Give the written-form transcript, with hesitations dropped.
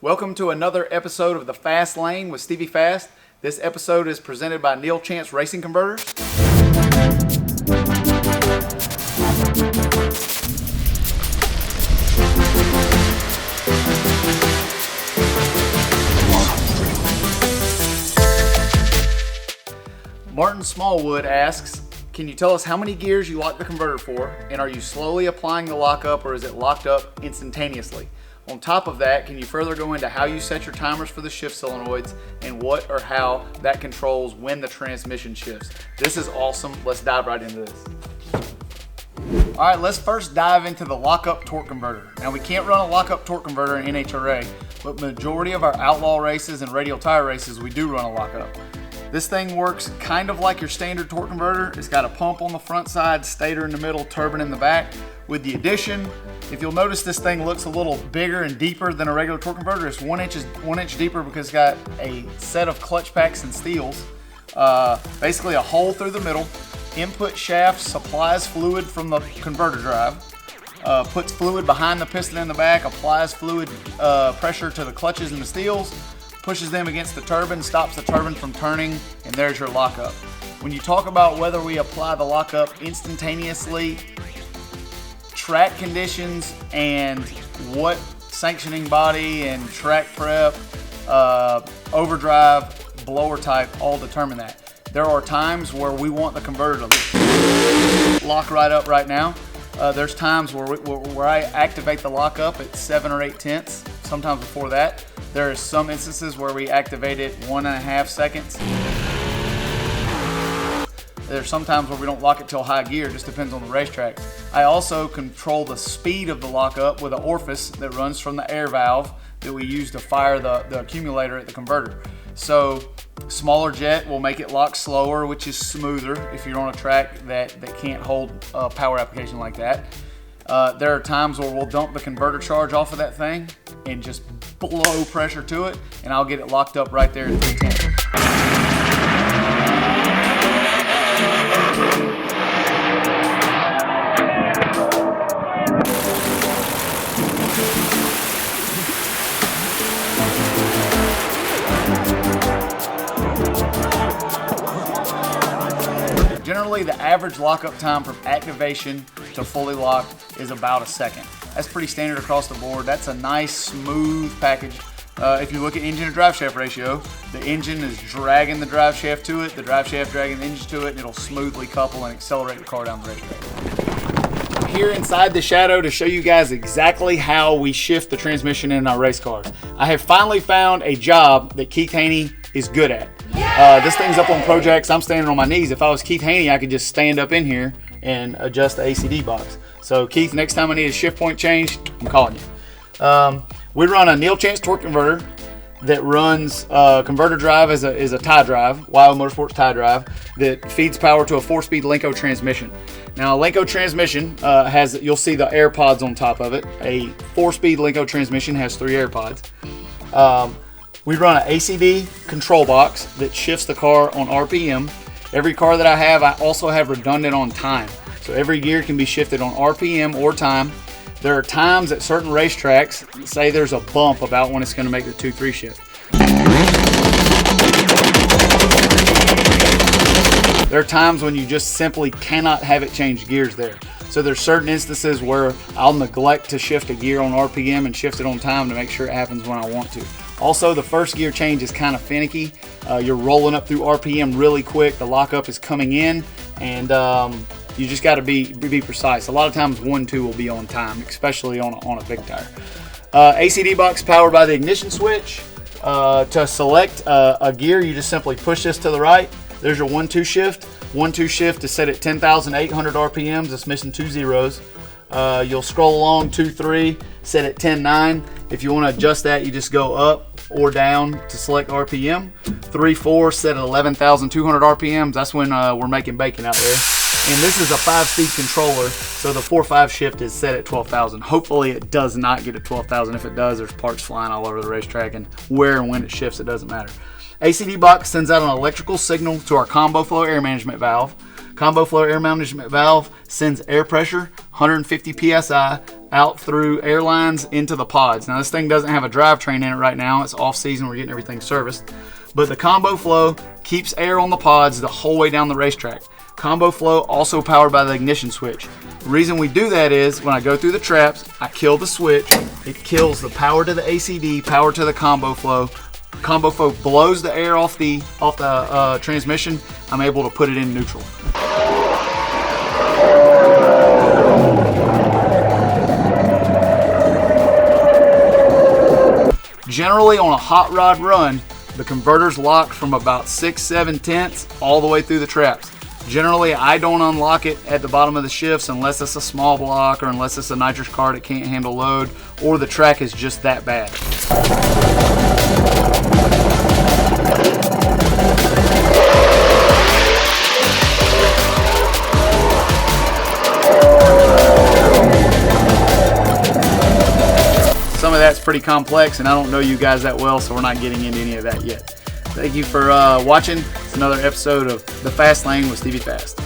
Welcome to another episode of The Fast Lane with Stevie Fast. This episode is presented by Neil Chance Racing Converters. Martin Smallwood asks, can you tell us how many gears you lock the converter for, and are you slowly applying the lockup or is it locked up instantaneously? On top of that, can you further go into how you set your timers for the shift solenoids and what or how that controls when the transmission shifts? This is awesome. Let's dive right into this. All right, let's first dive into the lockup torque converter. Now, we can't run a lockup torque converter in NHRA, but majority of our outlaw races and radial tire races, we do run a lockup. This thing works kind of like your standard torque converter. It's got a pump on the front side, stator in the middle, turbine in the back. With the addition, if you'll notice, this thing looks a little bigger and deeper than a regular torque converter. It's 1 inch deeper because it's got a set of clutch packs and steels. Basically a hole through the middle. Input shaft supplies fluid from the converter drive. Puts fluid behind the piston in the back, applies fluid pressure to the clutches and the steels, pushes them against the turbine, stops the turbine from turning, and there's your lockup. When you talk about whether we apply the lockup instantaneously, track conditions and what sanctioning body and track prep, overdrive, blower type all determine that. There are times where we want the converter to lock right up right now. There's times where I activate the lockup at 7 or 8 tenths, sometimes before that. There are some instances where we activate it 1.5 seconds. There's sometimes where we don't lock it till high gear, just depends on the racetrack. I also control the speed of the lockup with an orifice that runs from the air valve that we use to fire the accumulator at the converter. So smaller jet will make it lock slower, which is smoother if you're on a track that can't hold a power application like that. There are times where we'll dump the converter charge off of that thing and just blow pressure to it, and I'll get it locked up right there at 310. Generally, the average lockup time from activation to fully locked is about a second. That's pretty standard across the board. That's a nice, smooth package. If you look at engine to drive shaft ratio, the engine is dragging the drive shaft to it, the drive shaft dragging the engine to it, and it'll smoothly couple and accelerate the car down the racetrack. I'm here inside the shadow to show you guys exactly how we shift the transmission in our race cars. I have finally found a job that Keith Haney is good at. This thing's up on Projects. I'm standing on my knees. If I was Keith Haney, I could just stand up in here and adjust the ACD box. So Keith, next time I need a shift point changed, I'm calling you. We run a Neil Chance torque converter that runs converter drive is a tie drive, Wild Motorsports tie drive, that feeds power to a 4-speed Lenco transmission. Now, a Lenco transmission you'll see the air pods on top of it. A 4-speed Lenco transmission has 3 air pods. We run an ACD control box that shifts the car on RPM. Every car that I have, I also have redundant on time. So every gear can be shifted on RPM or time. There are times at certain racetracks, say there's a bump about when it's going to make the 2-3 shift. There are times when you just simply cannot have it change gears there. So there's certain instances where I'll neglect to shift a gear on RPM and shift it on time to make sure it happens when I want to. Also, the first gear change is kind of finicky. You're rolling up through RPM really quick. The lockup is coming in, and you just got to be precise. A lot of times 1-2 will be on time, especially on a big tire. ACD box powered by the ignition switch. To select a gear, you just simply push this to the right. There's your 1-2 shift. 1-2 shift is set at 10,800 RPMs. It's missing 2 zeros. You'll scroll along 2-3, set at 10.9. If you want to adjust that, you just go up or down to select RPM. 3-4, set at 11,200 RPMs. That's when we're making bacon out there. And this is a 5-speed controller, so the 4-5 shift is set at 12,000. Hopefully it does not get at 12,000. If it does, there's parts flying all over the racetrack, and where and when it shifts, it doesn't matter. ACD box sends out an electrical signal to our combo flow air management valve. Combo flow air management valve sends air pressure, 150 psi, out through air lines into the pods. Now this thing doesn't have a drivetrain in it right now. It's off season. We're getting everything serviced. But the combo flow keeps air on the pods the whole way down the racetrack. Combo flow also powered by the ignition switch. The reason we do that is when I go through the traps, I kill the switch. It kills the power to the ACD, power to the combo flow. Combo flow blows the air off the transmission. I'm able to put it in neutral. Generally on a hot rod run, the converter's locked from about 6-7 tenths all the way through the traps. Generally, I don't unlock it at the bottom of the shifts unless it's a small block or unless it's a nitrous car that can't handle load or the track is just that bad. Some of that's pretty complex and I don't know you guys that well, so we're not getting into any of that yet. Thank you for watching. It's another episode of The Fast Lane with Stevie Fast.